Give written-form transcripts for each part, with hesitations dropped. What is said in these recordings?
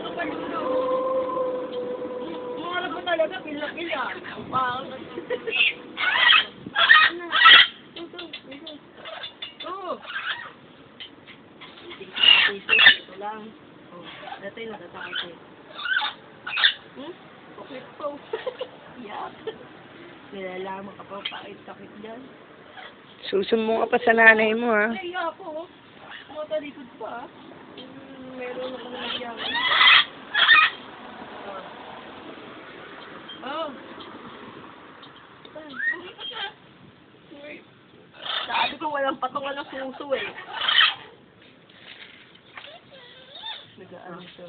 kapaluno. Mga alam mo talaga, pila-pila. Wow. Oo. Ito lang. Oh, dati natatakot eh. Okay po. Yak. Nilalaman ka pa, pakit-sakit dyan. Susumbong ka pa sa nanay mo, ha? Ay, ako. Matalikod pa. Meron ako na nagyaman. Oh. Sabi ko walang patungan ng suso eh. Nagaan ito.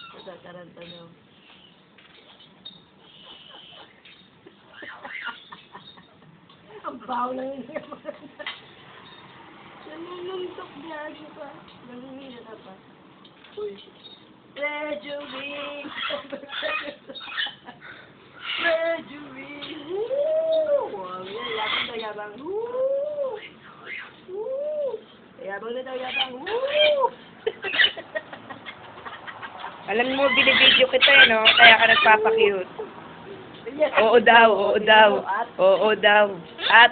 Pagkakaranta nyo. Ang baho lang yun. Nanununtok niya pa. Nanununtok na pa. Uy. Rejuve! Rejuve! Woo! Wow, yabang na yabang. Woo! Woo! Yabang na daw yabang. Woo! Alam mo, binibidyo kita, no? Kaya ka nagpapakute. Oo daw, oo daw. Oo daw. At?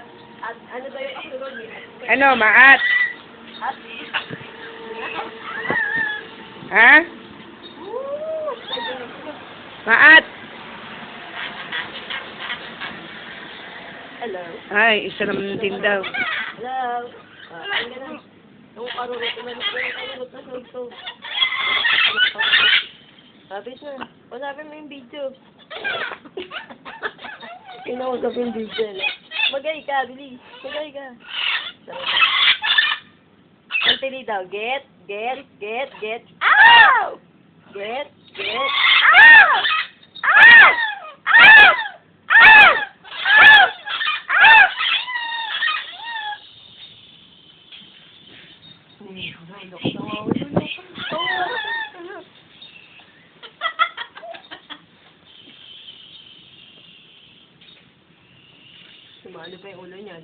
Ano daw yung kasunod niya? Ano, maat? At? Ha? Maat? Hello? Ay, isa naman din daw. Hello? Ang ganda. Yung karurot na nagkasunod. Sabi siya, usapin mo yung video. Kinausap yung video. Magay ka, bilis. Magay ka. Ang tili daw, get. Ow! Get. Ow! Ow! Ow! Ow! Ow! Sumali pa yung ulo niyan.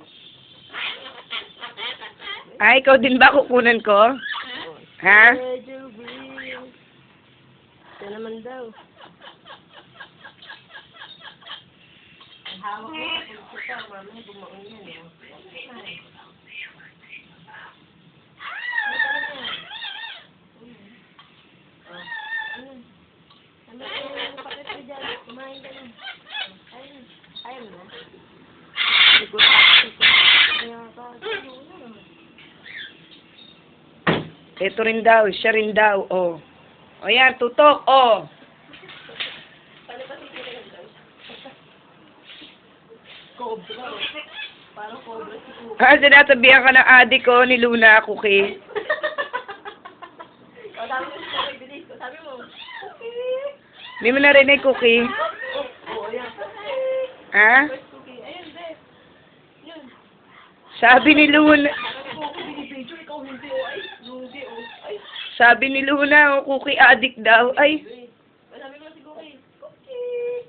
Ay, ikaw din ba kukunan ko? Ha? Medyo real. Ito naman daw. Ang hawak mo sa pulso ka, mamaya bumaon yan eh. Ano pakit mo dyan? Kumain ka na. Ayun na. Siguro ako. Kaya ka. Ito rin daw, siya rin daw, oh. O yan, tutok, oh. Cobra. Parang cobra si Cookie. Ah, sinasabihan ka ng adik ko ni Luna, Cookie. O, sabi mo si Cookie, bilis. Sabi mo, Cookie. Hindi mo narinig, Cookie? Oo, yan. Ha? Cookie. Ayun, Beth. Yun. Sabi ni Luna, Cookie, binibidyo. Ikaw hindi, o. Ay, hindi, o. Ay. sabi ni Luna, oh, Cookie adik daw. Ay, Sabi mo si Cookie. Cookie.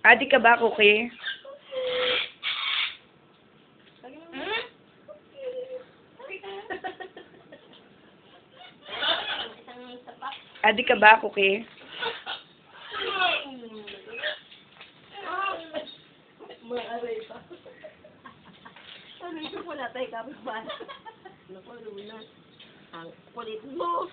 adik ka ba, Cookie? Sabi mo, isang sapak. Adik ka ba, Cookie? Maaray pa. Sabi ko wala tayo kapit-bahay. Naku, Luna. Ang kulit mo.